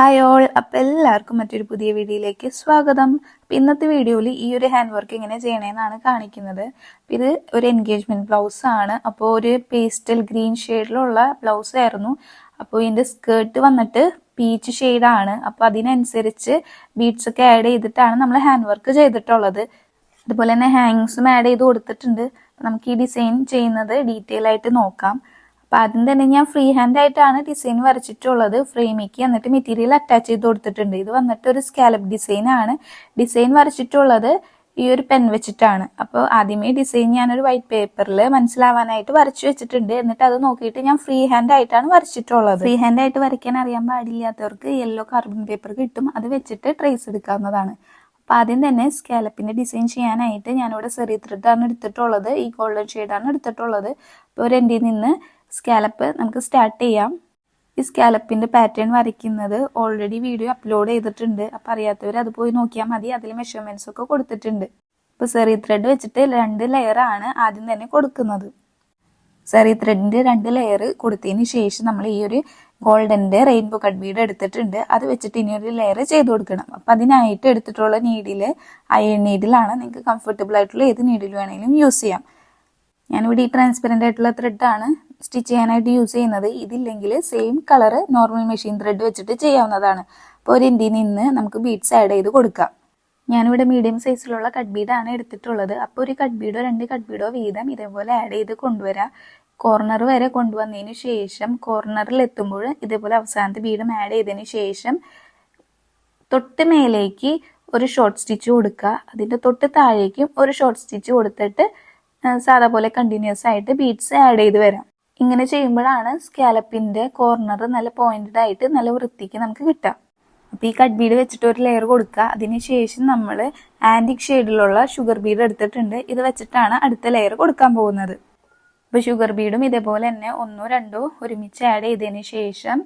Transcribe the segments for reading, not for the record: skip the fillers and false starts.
Hi all, അപ്പം എല്ലാവർക്കും മറ്റൊരു പുതിയ വീഡിയോയിലേക്ക് സ്വാഗതം. അപ്പം ഇന്നത്തെ വീഡിയോയിൽ ഈ ഒരു ഹാൻഡ് വർക്ക് എങ്ങനെ ചെയ്യണമെന്നാണ് കാണിക്കുന്നത്. ഇത് ഒരു എൻഗേജ്മെന്റ് ബ്ലൗസ് ആണ്. അപ്പോൾ ഒരു പേസ്റ്റൽ ഗ്രീൻ ഷെയ്ഡിലുള്ള ബ്ലൗസ് ആയിരുന്നു. അപ്പോൾ ഇതിന്റെ സ്കേർട്ട് വന്നിട്ട് പീച്ച് ഷെയ്ഡാണ്. അപ്പോൾ അതിനനുസരിച്ച് ബീഡ്സ് ഒക്കെ ആഡ് ചെയ്തിട്ടാണ് നമ്മൾ ഹാൻഡ് വർക്ക് ചെയ്തിട്ടുള്ളത്. അതുപോലെ തന്നെ ഹാങ്സും ആഡ് ചെയ്ത് കൊടുത്തിട്ടുണ്ട്. നമുക്ക് ഈ ഡിസൈൻ ചെയ്യുന്നത് ഡീറ്റെയിൽ ആയിട്ട് നോക്കാം. അപ്പൊ ആദ്യം തന്നെ ഞാൻ ഫ്രീ ഹാൻഡ് ആയിട്ടാണ് ഡിസൈൻ വരച്ചിട്ടുള്ളത്. ഫ്രെയിമിക്ക് എന്നിട്ട് മെറ്റീരിയൽ അറ്റാച്ച് ചെയ്ത് കൊടുത്തിട്ടുണ്ട്. ഇത് വന്നിട്ട് ഒരു സ്കാലപ്പ് ഡിസൈൻ ആണ്. ഡിസൈൻ വരച്ചിട്ടുള്ളത് ഈ ഒരു പെൻ വെച്ചിട്ടാണ്. അപ്പോൾ ആദ്യമേ ഡിസൈൻ ഞാനൊരു വൈറ്റ് പേപ്പറിൽ മനസ്സിലാവാനായിട്ട് വരച്ചു വെച്ചിട്ടുണ്ട്. എന്നിട്ട് അത് നോക്കിയിട്ട് ഞാൻ ഫ്രീ ഹാൻഡ് ആയിട്ടാണ് വരച്ചിട്ടുള്ളത്. ഫ്രീ ഹാൻഡ് ആയിട്ട് വരയ്ക്കാൻ അറിയാൻ പാടില്ലാത്തവർക്ക് യെല്ലോ കാർബൺ പേപ്പർ കിട്ടും, അത് വെച്ചിട്ട് ട്രേസ് എടുക്കാവുന്നതാണ്. അപ്പൊ ആദ്യം തന്നെ സ്കാലപ്പിന്റെ ഡിസൈൻ ചെയ്യാനായിട്ട് ഞാനിവിടെ സെറി ത്രെഡാണ് എടുത്തിട്ടുള്ളത്. ഈ ഗോൾഡൻ ഷെയ്ഡാണ് എടുത്തിട്ടുള്ളത്. അപ്പോൾ ഒരു എൻഡിൽ നിന്ന് സ്കാലപ്പ് നമുക്ക് സ്റ്റാർട്ട് ചെയ്യാം. ഈ സ്കാലപ്പിന്റെ പാറ്റേൺ വരയ്ക്കുന്നത് ഓൾറെഡി വീഡിയോ അപ്ലോഡ് ചെയ്തിട്ടുണ്ട്. അപ്പം അറിയാത്തവർ അത് പോയി നോക്കിയാൽ മതി. അതിൽ മെഷർമെന്റ്സ് ഒക്കെ കൊടുത്തിട്ടുണ്ട്. ഇപ്പൊ സെറി ത്രെഡ് വെച്ചിട്ട് 2 ലെയർ ആണ് ആദ്യം തന്നെ കൊടുക്കുന്നത്. സെറി ത്രെഡിന്റെ 2 ലെയർ കൊടുത്തതിന് ശേഷം നമ്മൾ ഈ ഒരു ഗോൾഡന്റെ റെയിൻബോ കട്ട് ബീഡ് എടുത്തിട്ടുണ്ട്. അത് വെച്ചിട്ട് ഇനി ഒരു ലെയർ ചെയ്ത് കൊടുക്കണം. അപ്പൊ അതിനായിട്ട് എടുത്തിട്ടുള്ള നീഡില് അയൺ നീഡിലാണ്. നിങ്ങൾക്ക് കംഫർട്ടബിൾ ആയിട്ടുള്ള ഏത് നീഡിൽ വേണമെങ്കിലും യൂസ് ചെയ്യാം. ഞാനിവിടെ ഈ ട്രാൻസ്പെറന്റ് ആയിട്ടുള്ള ത്രെഡാണ് സ്റ്റിച്ച് ചെയ്യാനായിട്ട് യൂസ് ചെയ്യുന്നത്. ഇതില്ലെങ്കിൽ same colour normal machine thread വെച്ചിട്ട് ചെയ്യാവുന്നതാണ്. അപ്പോൾ ഒരു എൻഡിൽ നിന്ന് നമുക്ക് ബീഡ്സ് ആഡ് ചെയ്ത് കൊടുക്കാം. ഞാനിവിടെ മീഡിയം സൈസിലുള്ള കട്ട് ബീഡാണ് എടുത്തിട്ടുള്ളത്. അപ്പോൾ ഒരു കട്ട് ബീഡോ 2 കട്ട് ബീഡോ വീതം ഇതേപോലെ ആഡ് ചെയ്ത് കൊണ്ടുവരാം. കോർണർ വരെ കൊണ്ടുവന്നതിന് ശേഷം കോർണറിൽ എത്തുമ്പോൾ ഇതേപോലെ അവസാനത്തെ ബീഡും ആഡ് ചെയ്തതിന് ശേഷം തൊട്ട് മേലേക്ക് ഒരു ഷോർട്ട് സ്റ്റിച്ച് കൊടുക്കുക. അതിൻ്റെ തൊട്ട് താഴേക്കും ഒരു ഷോർട്ട് സ്റ്റിച്ച് കൊടുത്തിട്ട് സാധാ പോലെ കണ്ടിന്യൂസ് ആയിട്ട് ബീഡ്സ് ആഡ് ചെയ്ത് വരാം. ഇങ്ങനെ ചെയ്യുമ്പോഴാണ് സ്കാലപ്പിന്റെ കോർണർ നല്ല പോയിന്റഡ് ആയിട്ട് നല്ല വൃത്തിക്ക് നമുക്ക് കിട്ടാം. അപ്പൊ ഈ കട്ട് ബീഡ് വെച്ചിട്ട് ഒരു ലെയർ കൊടുക്കുക. അതിനുശേഷം നമ്മൾ ആന്റിക് ഷെയ്ഡിലുള്ള ഷുഗർ ബീഡ് എടുത്തിട്ടുണ്ട്. ഇത് വെച്ചിട്ടാണ് അടുത്ത ലെയർ കൊടുക്കാൻ പോകുന്നത്. അപ്പൊ ഷുഗർ ബീഡും ഇതേപോലെ തന്നെ 1 2 ഒരുമിച്ച് ആഡ് ചെയ്തതിന് ശേഷം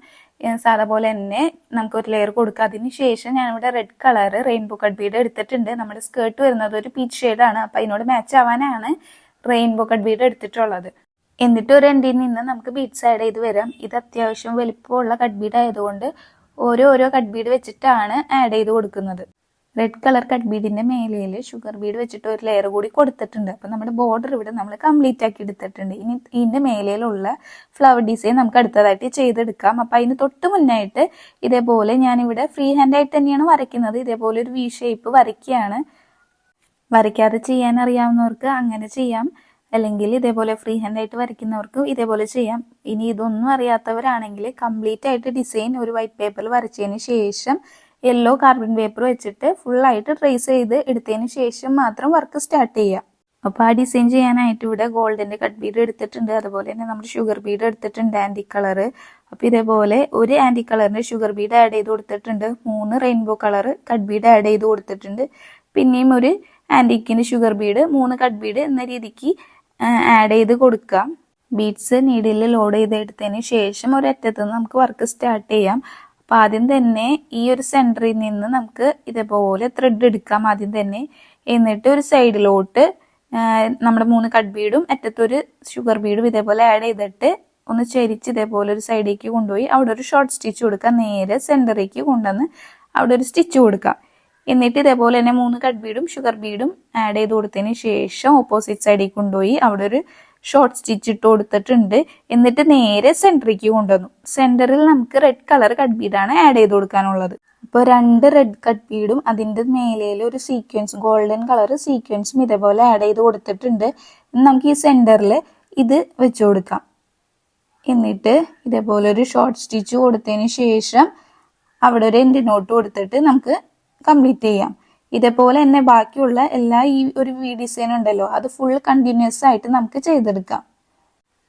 സാധാ പോലെ തന്നെ നമുക്ക് ഒരു ലെയർ കൊടുക്കുക. അതിന് ശേഷം ഞാനിവിടെ red colour rainbow cut Bede എടുത്തിട്ടുണ്ട്. നമ്മുടെ സ്കേർട്ട് വരുന്നത് ഒരു പീച്ച് ഷെയ്ഡാണ്. അപ്പൊ അതിനോട് മാച്ച് ആവാനാണ് റെയിൻബോ കട്ട് ബീഡ് എടുത്തിട്ടുള്ളത്. എന്നിട്ട് ഒരു എൻഡിൽ നിന്ന് നമുക്ക് ബീഡ്സ് ആഡ് ചെയ്ത് വരാം. ഇത് അത്യാവശ്യം വലിപ്പമുള്ള കട്ട് ബീഡ് ആയതുകൊണ്ട് ഓരോ കട്ട് ബീഡ് വെച്ചിട്ടാണ് ആഡ് ചെയ്ത് കൊടുക്കുന്നത്. റെഡ് കളർ കട്ട് ബീഡിന്റെ മേലയിൽ ഷുഗർ ബീഡ് വെച്ചിട്ട് ഒരു ലെയർ കൂടി കൊടുത്തിട്ടുണ്ട്. അപ്പൊ നമ്മുടെ ബോർഡർ ഇവിടെ നമ്മൾ കംപ്ലീറ്റ് ആക്കി എടുത്തിട്ടുണ്ട്. ഇനി ഇതിന്റെ മേലയിലുള്ള ഫ്ലവർ ഡിസൈൻ നമുക്ക് അടുത്തതായിട്ട് ചെയ്തെടുക്കാം. അപ്പൊ അതിന് തൊട്ട് മുന്നായിട്ട് ഇതേപോലെ ഞാനിവിടെ ഫ്രീ ഹാൻഡ് ആയിട്ട് തന്നെയാണ് വരയ്ക്കുന്നത്. ഇതേപോലെ ഒരു വി ഷേപ്പ് വരയ്ക്കുകയാണ്. വരയ്ക്കാതെ ചെയ്യാൻ അറിയാവുന്നവർക്ക് അങ്ങനെ ചെയ്യാം, അല്ലെങ്കിൽ ഇതേപോലെ ഫ്രീ ഹാൻഡ് ആയിട്ട് വരയ്ക്കുന്നവർക്ക് ഇതേപോലെ ചെയ്യാം. ഇനി ഇതൊന്നും അറിയാത്തവരാണെങ്കിൽ കംപ്ലീറ്റ് ആയിട്ട് ഡിസൈൻ ഒരു വൈറ്റ് പേപ്പറിൽ വരച്ചതിന് ശേഷം യെല്ലോ കാർബൺ പേപ്പർ വെച്ചിട്ട് ഫുള്ളായിട്ട് ട്രേസ് ചെയ്ത് എടുത്തതിന് ശേഷം മാത്രം വർക്ക് സ്റ്റാർട്ട് ചെയ്യാം. അപ്പോൾ ആ ഡിസൈൻ ചെയ്യാനായിട്ട് ഇവിടെ ഗോൾഡിന്റെ കട്ട് ബീഡ് എടുത്തിട്ടുണ്ട്. അതുപോലെ തന്നെ നമ്മൾ ഷുഗർ ബീഡ് എടുത്തിട്ടുണ്ട് ആന്റി കളർ. അപ്പോൾ ഇതേപോലെ ഒരു ആന്റി കളറിന്റെ ഷുഗർ ബീഡ് ആഡ് ചെയ്ത് കൊടുത്തിട്ടുണ്ട്. 3 rainbow colour cut Bede add ചെയ്ത് കൊടുത്തിട്ടുണ്ട്. പിന്നെയും ഒരു ആന്റിക്കിന്റെ ഷുഗർ ബീഡ് 3 കട്ട് ബീഡ് എന്ന രീതിക്ക് ആഡ് ചെയ്ത് കൊടുക്കാം. ബീഡ്സ് നീഡിൽ ലോഡ് ചെയ്ത് എടുത്തതിന് ശേഷം ഒരറ്റത്ത് നിന്ന് നമുക്ക് വർക്ക് സ്റ്റാർട്ട് ചെയ്യാം. അപ്പൊ ആദ്യം തന്നെ ഈ ഒരു സെന്ററിൽ നിന്ന് നമുക്ക് ഇതേപോലെ ത്രെഡ് എടുക്കാം ആദ്യം തന്നെ. എന്നിട്ട് ഒരു സൈഡിലോട്ട് നമ്മുടെ 3 കട്ട് ബീഡും അറ്റത്തൊരു ഷുഗർ ബീഡും ഇതേപോലെ ആഡ് ചെയ്തിട്ട് ഒന്ന് ചരിച്ച് ഇതേപോലെ ഒരു സൈഡിലേക്ക് കൊണ്ടുപോയി അവിടെ ഒരു ഷോർട്ട് സ്റ്റിച്ച് കൊടുക്കാം. നേരെ സെന്ററിലേക്ക് കൊണ്ടുവന്ന് അവിടെ ഒരു സ്റ്റിച്ച് കൊടുക്കാം. എന്നിട്ട് ഇതേപോലെ തന്നെ 3 കട്ട് ബീഡും ഷുഗർ ബീഡും ആഡ് ചെയ്ത് കൊടുത്തതിന് ശേഷം ഓപ്പോസിറ്റ് സൈഡിൽ കൊണ്ടുപോയി അവിടെ ഒരു ഷോർട്ട് സ്റ്റിച്ച് ഇട്ട് കൊടുത്തിട്ടുണ്ട്. എന്നിട്ട് നേരെ സെന്ററിലേക്ക് കൊണ്ടുവന്നു. സെന്ററിൽ നമുക്ക് റെഡ് കളർ കട്ട് ബീഡാണ് ആഡ് ചെയ്ത് കൊടുക്കാനുള്ളത്. അപ്പോൾ 2 റെഡ് കട്ട് ബീഡും അതിന്റെ മേലയിൽ ഒരു സീക്വൻസ് ഗോൾഡൻ കളർ സീക്വൻസും ഇതേപോലെ ആഡ് ചെയ്ത് കൊടുത്തിട്ടുണ്ട്. നമുക്ക് ഈ സെന്ററിൽ ഇത് വെച്ചു കൊടുക്കാം. എന്നിട്ട് ഇതേപോലെ ഒരു ഷോർട്ട് സ്റ്റിച്ച് കൊടുത്തതിന് ശേഷം അവിടെ ഒരു എൻഡ് നോട്ട് കൊടുത്തിട്ട് നമുക്ക് കംപ്ലീറ്റ് ചെയ്യാം. ഇതേപോലെ തന്നെ ബാക്കിയുള്ള എല്ലാ ഈ ഒരു വി ഡിസൈൻ ഉണ്ടല്ലോ അത് ഫുൾ കണ്ടിന്യൂസ് ആയിട്ട് നമുക്ക് ചെയ്തെടുക്കാം.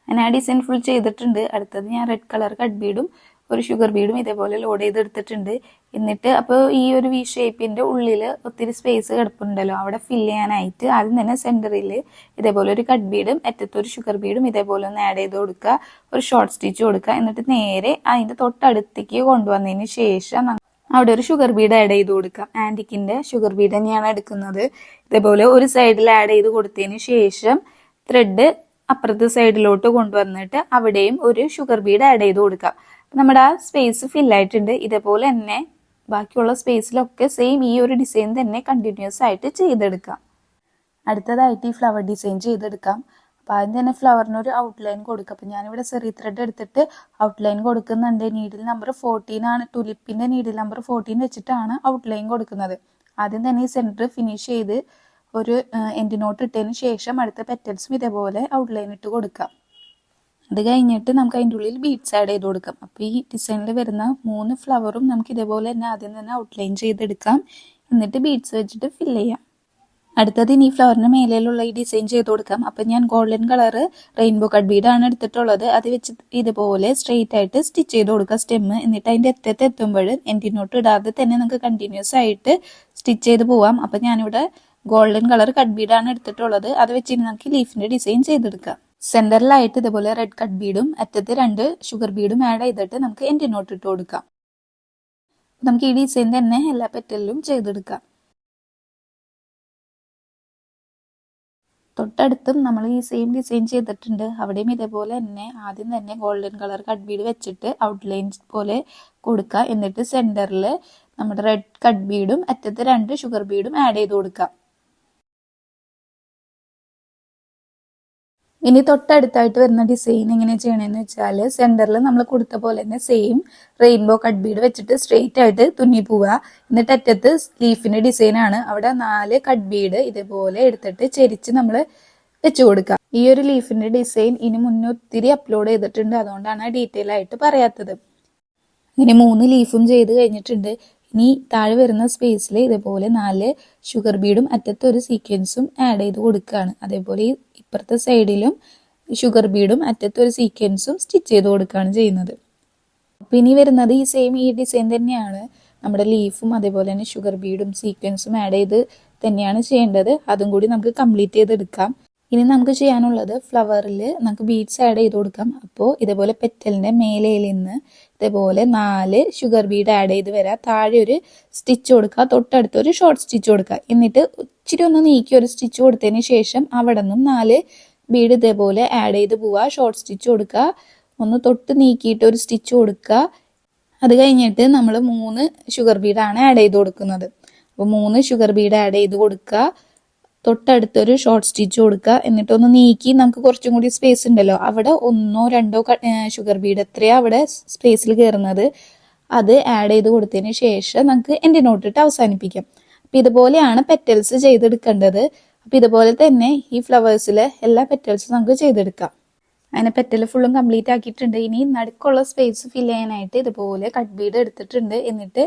ഞാൻ ആ ഡിസൈൻ ഫുൾ ചെയ്തിട്ടുണ്ട്. അടുത്തത് ഞാൻ റെഡ് കളർ കട്ട് ബീഡും ഒരു ഷുഗർ ബീഡും ഇതേപോലെ ലോഡ് ചെയ്തെടുത്തിട്ടുണ്ട്. എന്നിട്ട് അപ്പോൾ ഈ ഒരു വി ഷേപ്പിന്റെ ഉള്ളിൽ ഒത്തിരി സ്പേസ് കിടപ്പുണ്ടല്ലോ, അവിടെ ഫില്ല് ചെയ്യാനായിട്ട് ആദ്യം തന്നെ സെന്ററിൽ ഇതേപോലെ ഒരു കട്ട് ബീഡും അറ്റത്തൊരു ഷുഗർ ബീഡും ഇതേപോലെ ഒന്ന് ആഡ് ചെയ്ത് കൊടുക്കുക. ഒരു ഷോർട്ട് സ്റ്റിച്ച് കൊടുക്കുക. എന്നിട്ട് നേരെ അതിന്റെ തൊട്ടടുത്തേക്ക് കൊണ്ടുവന്നതിന് ശേഷം അവിടെ ഒരു ഷുഗർ ബീഡ് ആഡ് ചെയ്ത് കൊടുക്കാം. ആന്റിക്കിന്റെ ഷുഗർ ബീഡ് തന്നെയാണ് എടുക്കുന്നത്. ഇതേപോലെ ഒരു സൈഡിൽ ആഡ് ചെയ്ത് കൊടുത്തതിന് ശേഷം ത്രെഡ് അപ്പുറത്തെ സൈഡിലോട്ട് കൊണ്ടുവന്നിട്ട് അവിടെയും ഒരു ഷുഗർ ബീഡ് ആഡ് ചെയ്ത് കൊടുക്കാം. നമ്മുടെ ആ സ്പേസ് ഫില്ലായിട്ടുണ്ട്. ഇതേപോലെ തന്നെ ബാക്കിയുള്ള സ്പേസിലൊക്കെ സെയിം ഈ ഒരു ഡിസൈൻ തന്നെ കണ്ടിന്യൂസ് ആയിട്ട് ചെയ്തെടുക്കാം. അടുത്തതായിട്ട് ഈ ഫ്ലവർ ഡിസൈൻ ചെയ്തെടുക്കാം. അപ്പോൾ ആദ്യം തന്നെ ഫ്ലവറിനൊരു ഔട്ട്ലൈൻ കൊടുക്കുക. അപ്പോൾ ഞാനിവിടെ സെറി ത്രെഡ് എടുത്തിട്ട് ഔട്ട്ലൈൻ കൊടുക്കുന്നുണ്ട്. നീഡിൽ നമ്പർ 14 ആണ്. ടുലിപ്പിൻ്റെ നീഡിൽ നമ്പർ 14 വെച്ചിട്ടാണ് ഔട്ട്ലൈൻ കൊടുക്കുന്നത്. ആദ്യം തന്നെ ഈ സെൻറ്റർ ഫിനിഷ് ചെയ്ത് ഒരു എൻഡ് നോട്ട് ഇട്ടതിന് ശേഷം അടുത്ത പെറ്റൽസും ഇതേപോലെ ഔട്ട്ലൈൻ ഇട്ട് കൊടുക്കാം. അത് കഴിഞ്ഞിട്ട് നമുക്ക് അതിൻ്റെ ഉള്ളിൽ ബീഡ്സ് ആഡ് ചെയ്ത് കൊടുക്കാം. അപ്പോൾ ഈ ഡിസൈനിൽ വരുന്ന 3 ഫ്ലവറും നമുക്ക് ഇതേപോലെ തന്നെ ആദ്യം തന്നെ ഔട്ട്ലൈൻ ചെയ്തെടുക്കാം. എന്നിട്ട് ബീഡ്സ് വെച്ചിട്ട് ഫില്ല് ചെയ്യാം. അടുത്തത് ഇനി ഫ്ലവറിന് മേലെയുള്ള ഈ ഡിസൈൻ ചെയ്ത് കൊടുക്കാം. അപ്പം ഞാൻ ഗോൾഡൻ കളർ റെയിൻബോ കട്ട് ബീഡാണ് എടുത്തിട്ടുള്ളത്. അത് വെച്ച് ഇതുപോലെ സ്ട്രെയിറ്റ് ആയിട്ട് സ്റ്റിച്ച് ചെയ്ത് കൊടുക്കുക സ്റ്റെമ്മ്. എന്നിട്ട് അതിൻ്റെ എത്തുമ്പോൾ എൻഡിങ് നോട്ട് ഇടാതെ തന്നെ നമുക്ക് കണ്ടിന്യൂസ് ആയിട്ട് സ്റ്റിച്ച് ചെയ്ത് പോവാം. അപ്പം ഞാനിവിടെ ഗോൾഡൻ കളർ കട്ട് ബീഡാണ് എടുത്തിട്ടുള്ളത്. അത് വെച്ച് നമുക്ക് ലീഫിൻ്റെ ഡിസൈൻ ചെയ്തെടുക്കാം. സെൻറ്ററിലായിട്ട് ഇതുപോലെ റെഡ് കട്ട് ബീഡും അറ്റത്ത് 2 ഷുഗർ ബീഡും ആഡ് ചെയ്തിട്ട് നമുക്ക് എൻഡിങ് നോട്ട് ഇട്ട് കൊടുക്കാം. നമുക്ക് ഈ ഡിസൈൻ തന്നെ എല്ലാ പെറ്റലിലും ചെയ്തെടുക്കാം. തൊട്ടടുത്തും നമ്മൾ ഈ സെയിം ഡിസൈൻ ചെയ്തിട്ടുണ്ട്. അവിടെയും ഇതേപോലെ തന്നെ ആദ്യം തന്നെ ഗോൾഡൻ കളർ കട്ട് ബീഡ് വെച്ചിട്ട് ഔട്ട്ലൈൻ പോലെ കൊടുക്കുക. എന്നിട്ട് സെൻറ്ററിൽ നമ്മുടെ റെഡ് കട്ട് ബീഡും അറ്റത്ത് 2 ഷുഗർ ബീഡും ആഡ് ചെയ്ത് കൊടുക്കാം. ഇനി തൊട്ടടുത്തായിട്ട് വരുന്ന ഡിസൈൻ എങ്ങനെ ചെയ്യണമെന്ന് വെച്ചാൽ സെൻറ്ററിൽ നമ്മൾ കൊടുത്ത പോലെ തന്നെ സെയിം റെയിൻബോ കട്ട് ബീഡ് വെച്ചിട്ട് സ്ട്രെയിറ്റ് ആയിട്ട് തുന്നി പോവുക. എന്നിട്ട് അറ്റത്ത് ലീഫിൻ്റെ ഡിസൈനാണ്. അവിടെ 4 കട്ട് ബീഡ് ഇതേപോലെ എടുത്തിട്ട് ചെരിച്ച് നമ്മൾ വെച്ച് കൊടുക്കുക. ഈ ഒരു ലീഫിൻ്റെ ഡിസൈൻ ഇനി മുന്നേ ഒത്തിരി അപ്ലോഡ് ചെയ്തിട്ടുണ്ട്. അതുകൊണ്ടാണ് ഡീറ്റെയിൽ ആയിട്ട് പറയാത്തത്. ഇങ്ങനെ 3 ലീഫും ചെയ്ത് കഴിഞ്ഞിട്ടുണ്ട്. ഇനി താഴെ വരുന്ന സ്പേസിൽ ഇതേപോലെ 4 ഷുഗർ ബീഡും അറ്റത്ത് ഒരു സീക്വൻസും ആഡ് ചെയ്ത് കൊടുക്കുകയാണ്. അതേപോലെ ഇപ്പുറത്തെ സൈഡിലും ഷുഗർ ബീഡും അറ്റത്ത് ഒരു സീക്വൻസും സ്റ്റിച്ച് ചെയ്ത് കൊടുക്കുകയാണ് ചെയ്യുന്നത്. അപ്പം ഇനി വരുന്നത് ഈ സെയിം ഈ ഡിസൈൻ തന്നെയാണ്. നമ്മുടെ ലീഫും അതേപോലെ തന്നെ ഷുഗർ ബീഡും സീക്വൻസും ആഡ് ചെയ്ത് തന്നെയാണ് ചെയ്യേണ്ടത്. അതും കൂടി നമുക്ക് കംപ്ലീറ്റ് ചെയ്തെടുക്കാം. ഇനി നമുക്ക് ചെയ്യാനുള്ളത് ഫ്ലവറിൽ നമുക്ക് ബീഡ്സ് ആഡ് ചെയ്ത് കൊടുക്കാം. അപ്പോൾ ഇതേപോലെ പെറ്റലിൻ്റെ മേലയിൽ നിന്ന് ഇതേപോലെ 4 ഷുഗർ ബീഡ് ആഡ് ചെയ്ത് വരാം. താഴെ ഒരു സ്റ്റിച്ച് കൊടുക്കുക, തൊട്ടടുത്ത് ഒരു ഷോർട്ട് സ്റ്റിച്ച് കൊടുക്കുക. എന്നിട്ട് ഇച്ചിരി ഒന്ന് നീക്കി ഒരു സ്റ്റിച്ച് കൊടുത്തതിന് ശേഷം അവിടെ നിന്നും 4 ബീഡ് ഇതേപോലെ ആഡ് ചെയ്ത് പോവുക. ഷോർട്ട് സ്റ്റിച്ച് കൊടുക്കുക, ഒന്ന് തൊട്ട് നീക്കിയിട്ട് ഒരു സ്റ്റിച്ച് കൊടുക്കുക. അത് കഴിഞ്ഞിട്ട് നമ്മൾ 3 ഷുഗർ ബീഡാണ് ആഡ് ചെയ്ത് കൊടുക്കുന്നത്. അപ്പോൾ 3 ഷുഗർ ബീഡ് ആഡ് ചെയ്ത് കൊടുക്കുക, തൊട്ടടുത്തൊരു ഷോർട്ട് സ്റ്റിച്ച് കൊടുക്കുക. എന്നിട്ടൊന്ന് നീക്കി നമുക്ക് കുറച്ചും കൂടി സ്പേസ് ഉണ്ടല്ലോ, അവിടെ 1 2 ഷുഗർ ബീഡ് എത്രയാണ് അവിടെ സ്പേസിൽ കയറുന്നത് അത് ആഡ് ചെയ്ത് കൊടുത്തതിന് ശേഷം നമുക്ക് എൻ്റെ നോട്ടിട്ട് അവസാനിപ്പിക്കാം. അപ്പം ഇതുപോലെയാണ് പെറ്റൽസ് ചെയ്തെടുക്കേണ്ടത്. അപ്പം ഇതുപോലെ തന്നെ ഈ ഫ്ലവേഴ്സിലെ എല്ലാ പെറ്റൽസും നമുക്ക് ചെയ്തെടുക്കാം. അങ്ങനെ പെറ്റൽ ഫുള്ളും കംപ്ലീറ്റ് ആക്കിയിട്ടുണ്ട്. ഇനി നടുക്കുള്ള സ്പേസ് ഫിൽ ചെയ്യാനായിട്ട് ഇതുപോലെ കട്ട് ബീഡ് എടുത്തിട്ടുണ്ട്. എന്നിട്ട്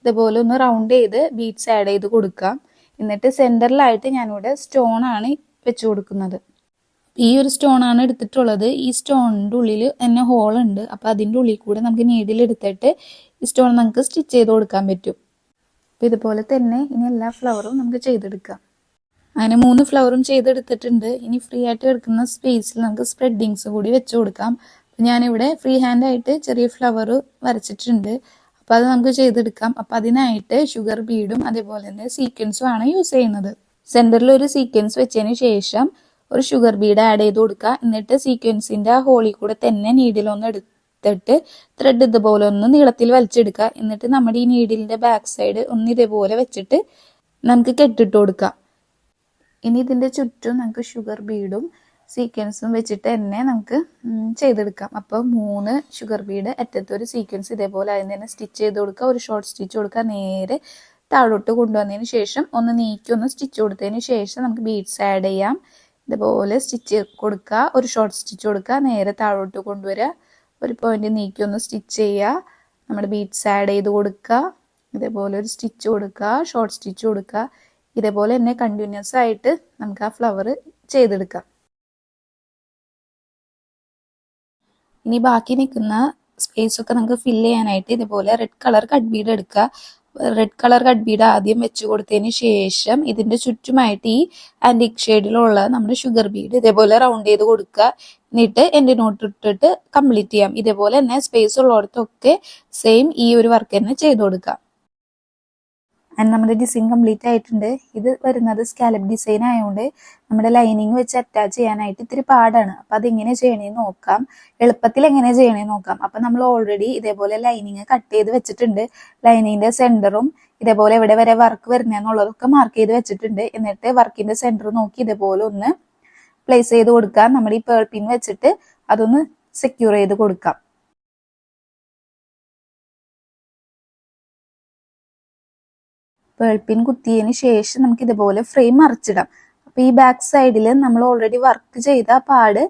ഇതുപോലെ ഒന്ന് റൗണ്ട് ചെയ്ത് ബീഡ്സ് ആഡ് ചെയ്ത് കൊടുക്കാം. എന്നിട്ട് സെൻറ്ററിലായിട്ട് ഞാനിവിടെ സ്റ്റോണാണ് വെച്ച് കൊടുക്കുന്നത്. ഈ ഒരു സ്റ്റോണാണ് എടുത്തിട്ടുള്ളത്. ഈ സ്റ്റോണിൻ്റെ ഉള്ളിൽ തന്നെ ഹോളുണ്ട്. അപ്പോൾ അതിൻ്റെ ഉള്ളിൽ കൂടെ നമുക്ക് നീഡിൽ എടുത്തിട്ട് ഈ സ്റ്റോൺ നമുക്ക് സ്റ്റിച്ച് ചെയ്ത് കൊടുക്കാൻ പറ്റും. അപ്പോൾ ഇതുപോലെ തന്നെ ഇനി എല്ലാ ഫ്ലവറും നമുക്ക് ചെയ്തെടുക്കാം. അങ്ങനെ 3 ഫ്ലവറും ചെയ്തെടുത്തിട്ടുണ്ട്. ഇനി ഫ്രീ ആയിട്ട് എടുക്കുന്ന സ്പേസിൽ നമുക്ക് സ്പ്രെഡിങ്സ് കൂടി വെച്ച് കൊടുക്കാം. അപ്പോൾ ഞാനിവിടെ ഫ്രീ ഹാൻഡായിട്ട് ചെറിയ ഫ്ലവർ വരച്ചിട്ടുണ്ട്. അപ്പോൾ അത് നമുക്ക് ചെയ്തെടുക്കാം. അപ്പോൾ അതിനായിട്ട് ഷുഗർ ബീഡും അതേപോലെ തന്നെ സീക്വൻസും ആണ് യൂസ് ചെയ്യുന്നത്. സെൻറ്ററിൽ ഒരു സീക്വൻസ് വെച്ചതിന് ശേഷം ഒരു ഷുഗർ ബീഡ് ആഡ് ചെയ്ത് കൊടുക്കുക. എന്നിട്ട് സീക്വൻസിൻ്റെ ഹോളിൽ കൂടെ തന്നെ നീഡിലൊന്ന് എടുത്തിട്ട് ത്രെഡ് ഇതുപോലെ ഒന്ന് നീളത്തിൽ വലിച്ചെടുക്കുക. എന്നിട്ട് നമ്മുടെ ഈ നീഡിലിൻ്റെ ബാക്ക് സൈഡ് ഒന്ന് ഇതേപോലെ വെച്ചിട്ട് നമുക്ക് കെട്ടിട്ട് കൊടുക്കാം. ഇനി ഇതിൻ്റെ ചുറ്റും നമുക്ക് ഷുഗർ ബീഡും സീക്വൻസും വെച്ചിട്ട് തന്നെ നമുക്ക് ചെയ്തെടുക്കാം. അപ്പോൾ 3 ഷുഗർ ബീഡ് അറ്റത്തൊരു സീക്വൻസ് ഇതേപോലെ അതിന് തന്നെ സ്റ്റിച്ച് ചെയ്ത് കൊടുക്കുക. ഒരു ഷോർട്ട് സ്റ്റിച്ച് കൊടുക്കുക. നേരെ താഴോട്ട് കൊണ്ടുവന്നതിന് ശേഷം ഒന്ന് നീക്കി ഒന്ന് സ്റ്റിച്ച് കൊടുത്തതിന് ശേഷം നമുക്ക് ബീഡ്സ് ആഡ് ചെയ്യാം. ഇതുപോലെ സ്റ്റിച്ച് കൊടുക്കുക, ഒരു ഷോർട്ട് സ്റ്റിച്ച് കൊടുക്കുക, നേരെ താഴോട്ട് കൊണ്ടുവരിക, ഒരു പോയിന്റ് നീക്കി ഒന്ന് സ്റ്റിച്ച് ചെയ്യുക, നമ്മുടെ ബീഡ്സ് ആഡ് ചെയ്ത് കൊടുക്കുക, ഇതേപോലെ ഒരു സ്റ്റിച്ച് കൊടുക്കുക, ഷോർട്ട് സ്റ്റിച്ച് കൊടുക്കുക. ഇതേപോലെ തന്നെ കണ്ടിന്യൂസ് ആയിട്ട് നമുക്ക് ആ ഫ്ലവർ ചെയ്തെടുക്കാം. ഇനി ബാക്കി നിൽക്കുന്ന സ്പേസ് ഒക്കെ നമുക്ക് ഫില്ല് ചെയ്യാനായിട്ട് ഇതുപോലെ റെഡ് കളർ കട്ട് ബീഡ് എടുക്കുക. റെഡ് കളർ കട്ട് ബീഡ് ആദ്യം വെച്ച് കൊടുത്തതിന് ശേഷം ഇതിൻ്റെ ചുറ്റുമായിട്ട് ഈ ആൻറ്റിക് ഷെയ്ഡിലുള്ള നമ്മുടെ ഷുഗർ ബീഡ് ഇതേപോലെ റൗണ്ട് ചെയ്ത് കൊടുക്കുക. എന്നിട്ട് എൻ്റെ നോട്ട് ഇട്ടിട്ട് കംപ്ലീറ്റ് ചെയ്യാം. ഇതേപോലെ തന്നെ സ്പേസ് ഉള്ളിടത്തൊക്കെ സെയിം ഈ ഒരു വർക്ക് തന്നെ ചെയ്ത് കൊടുക്കുക. ആൻഡ് നമ്മുടെ ഡിസൈൻ കംപ്ലീറ്റ് ആയിട്ടുണ്ട്. ഇത് വരുന്നത് സ്കാലപ്പ് ഡിസൈൻ ആയതുകൊണ്ട് നമ്മുടെ ലൈനിങ് വെച്ച് അറ്റാച്ച് ചെയ്യാനായിട്ട് ഇത്തിരി പാടാണ്. അപ്പൊ അതെങ്ങനെ ചെയ്യണേന്ന് നോക്കാം, എളുപ്പത്തിൽ എങ്ങനെ ചെയ്യണേന്ന് നോക്കാം. അപ്പൊ നമ്മൾ ഓൾറെഡി ഇതേപോലെ ലൈനിങ് കട്ട് ചെയ്ത് വെച്ചിട്ടുണ്ട്. ലൈനിങ്ങിന്റെ സെന്ററും ഇതേപോലെ എവിടെ വരെ വർക്ക് വരുന്നതെന്നുള്ളതൊക്കെ മാർക്ക് ചെയ്ത് വെച്ചിട്ടുണ്ട്. എന്നിട്ട് വർക്കിന്റെ സെന്റർ നോക്കി ഇതേപോലെ ഒന്ന് പ്ലേസ് ചെയ്ത് കൊടുക്കാം. നമ്മുടെ ഈ പേൾ പിൻ വെച്ചിട്ട് അതൊന്ന് സെക്യൂർ ചെയ്ത് കൊടുക്കാം. പേൾ പിൻ കുത്തിയതിന് ശേഷം നമുക്ക് ഇതുപോലെ ഫ്രെയിം മറിച്ചിടാം. അപ്പൊ ഈ ബാക്ക് സൈഡിൽ നമ്മൾ ഓൾറെഡി വർക്ക് ചെയ്ത പാട്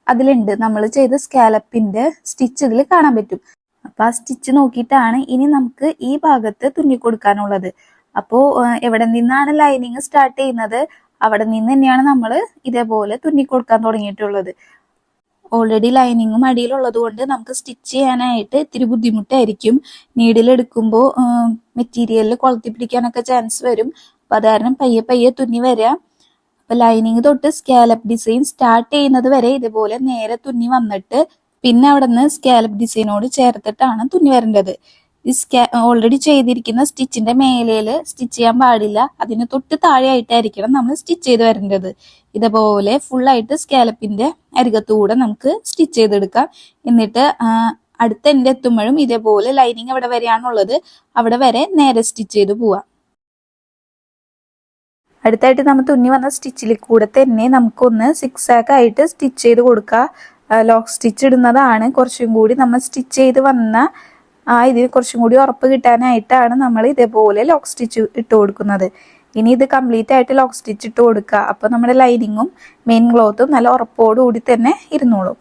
അതിലുണ്ട്. നമ്മൾ ചെയ്ത സ്കാലപ്പിന്റെ സ്റ്റിച്ച് ഇതിൽ കാണാൻ പറ്റും. അപ്പൊ ആ സ്റ്റിച്ച് നോക്കിയിട്ടാണ് ഇനി നമുക്ക് ഈ ഭാഗത്ത് തുന്നി കൊടുക്കാനുള്ളത്. അപ്പോ എവിടെ നിന്നാണ് ലൈനിങ് സ്റ്റാർട്ട് ചെയ്യുന്നത് അവിടെ നിന്ന് തന്നെയാണ് നമ്മൾ ഇതേപോലെ തുന്നി കൊടുക്കാൻ തുടങ്ങിയിട്ടുള്ളത്. ഓൾറെഡി ലൈനിങ്ങും അടിയിലുള്ളത് കൊണ്ട് നമുക്ക് സ്റ്റിച്ച് ചെയ്യാനായിട്ട് ഇത്തിരി ബുദ്ധിമുട്ടായിരിക്കും. നീഡിലെടുക്കുമ്പോൾ മെറ്റീരിയലിൽ കൊളുത്തി പിടിക്കാനൊക്കെ ചാൻസ് വരും. അപ്പൊ അത് കാരണം പയ്യെ പയ്യെ തുന്നി വരാം. അപ്പൊ ലൈനിങ് തൊട്ട് സ്കാലപ്പ് ഡിസൈൻ സ്റ്റാർട്ട് ചെയ്യുന്നത് വരെ ഇതുപോലെ നേരെ തുന്നി വന്നിട്ട് പിന്നെ അവിടെ നിന്ന് സ്കാലപ്പ് ഡിസൈനോട് ചേർത്തിട്ടാണ് തുന്നി വരേണ്ടത്. ഈ ഓൾറെഡി ചെയ്തിരിക്കുന്ന സ്റ്റിച്ചിന്റെ മേലേല് സ്റ്റിച്ച് ചെയ്യാൻ പാടില്ല, അതിന് തൊട്ട് താഴെ ആയിട്ടായിരിക്കണം നമ്മൾ സ്റ്റിച്ച് ചെയ്ത് വരേണ്ടത്. ഇതേപോലെ ഫുള്ളായിട്ട് സ്കാലപ്പിന്റെ അരികത്തൂടെ നമുക്ക് സ്റ്റിച്ച് ചെയ്തെടുക്കാം. എന്നിട്ട് അടുത്ത എൻഡ് എത്തുമ്പോഴും ഇതേപോലെ ലൈനിങ് എവിടെ വരെയാണുള്ളത് അവിടെ വരെ നേരെ സ്റ്റിച്ച് ചെയ്ത് പോവാം. അടുത്തായിട്ട് നമ്മൾ തുന്നി വന്ന സ്റ്റിച്ചിൽ കൂടെ തന്നെ നമുക്കൊന്ന് സിക്സാക്ക് ആയിട്ട് സ്റ്റിച്ച് ചെയ്ത് കൊടുക്കാം. ലോക്ക് സ്റ്റിച്ച് ഇടുന്നതാണ് കുറച്ചും കൂടി നമ്മൾ സ്റ്റിച്ച് ചെയ്ത് വന്ന ഇതിന് കുറച്ചും കൂടി ഉറപ്പ് കിട്ടാനായിട്ടാണ് നമ്മൾ ഇതേപോലെ ലോക്ക് സ്റ്റിച്ച് ഇട്ട് കൊടുക്കുന്നത്. ഇനി ഇത് കംപ്ലീറ്റ് ആയിട്ട് ലോക്ക് സ്റ്റിച്ച് ഇട്ട് കൊടുക്കുക. അപ്പൊ നമ്മുടെ ലൈനിങ്ങും മെയിൻ ക്ലോത്തും നല്ല ഉറപ്പോടുകൂടി തന്നെ ഇരുന്നോളും.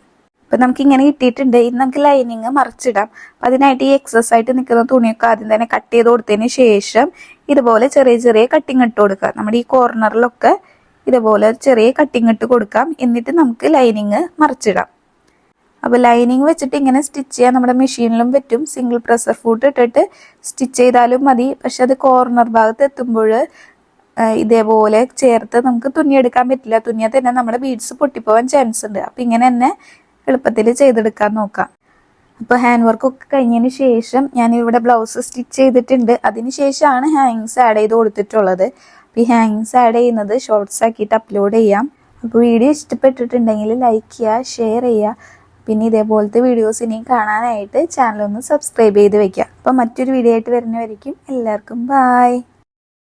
അപ്പൊ നമുക്ക് ഇങ്ങനെ കിട്ടിയിട്ടുണ്ട്. ഇനി നമുക്ക് ലൈനിങ് മറിച്ചിടാം. അപ്പൊ അതിനായിട്ട് ഈ എക്സസ് ആയിട്ട് നിൽക്കുന്ന തുണിയൊക്കെ ആദ്യം തന്നെ കട്ട് ചെയ്ത് കൊടുത്തതിന് ശേഷം ഇതുപോലെ ചെറിയ ചെറിയ കട്ടിങ് ഇട്ട് കൊടുക്കുക. നമ്മുടെ ഈ കോർണറിലൊക്കെ ഇതുപോലെ ചെറിയ കട്ടിങ് ഇട്ട് കൊടുക്കാം. എന്നിട്ട് നമുക്ക് ലൈനിങ് മറിച്ചിടാം. അപ്പൊ ലൈനിങ് വെച്ചിട്ട് ഇങ്ങനെ സ്റ്റിച്ച് ചെയ്യാൻ നമ്മുടെ മെഷീനിലും പറ്റും. സിംഗിൾ പ്രഷർ ഫുട്ട് ഇട്ടിട്ട് സ്റ്റിച്ച് ചെയ്താലും മതി. പക്ഷെ അത് കോർണർ ഭാഗത്ത് എത്തുമ്പോൾ ഇതേപോലെ ചേർത്ത് നമുക്ക് തുന്നിയെടുക്കാൻ പറ്റില്ല. തുന്നിയാൽ തന്നെ നമ്മുടെ ബീഡ്സ് പൊട്ടിപ്പോവാൻ ചാൻസ് ഉണ്ട്. അപ്പൊ ഇങ്ങനെ തന്നെ എളുപ്പത്തിൽ ചെയ്തെടുക്കാൻ നോക്കാം. അപ്പൊ ഹാൻഡ് വർക്ക് ഒക്കെ കഴിഞ്ഞതിന് ശേഷം ഞാൻ ഇവിടെ ബ്ലൗസ് സ്റ്റിച്ച് ചെയ്തിട്ടുണ്ട്. അതിനുശേഷമാണ് ഹാങ്ങിങ്സ് ആഡ് ചെയ്ത് കൊടുത്തിട്ടുള്ളത്. ഈ ഹാങ്ങിങ്സ് ആഡ് ചെയ്യുന്നത് ഷോർട്സ് ആക്കിയിട്ട് അപ്ലോഡ് ചെയ്യാം. അപ്പോൾ വീഡിയോ ഇഷ്ടപ്പെട്ടിട്ടുണ്ടെങ്കിൽ ലൈക്ക് ചെയ്യുക, ഷെയർ ചെയ്യുക. പിന്നെ ഇതേപോലത്തെ വീഡിയോസ് ഇനിയും കാണാനായിട്ട് ചാനൽ ഒന്ന് സബ്സ്ക്രൈബ് ചെയ്ത് വെക്കുക. അപ്പം മറ്റൊരു വീഡിയോ ആയിട്ട് വരുന്നവരേക്കും എല്ലാവർക്കും ബൈ.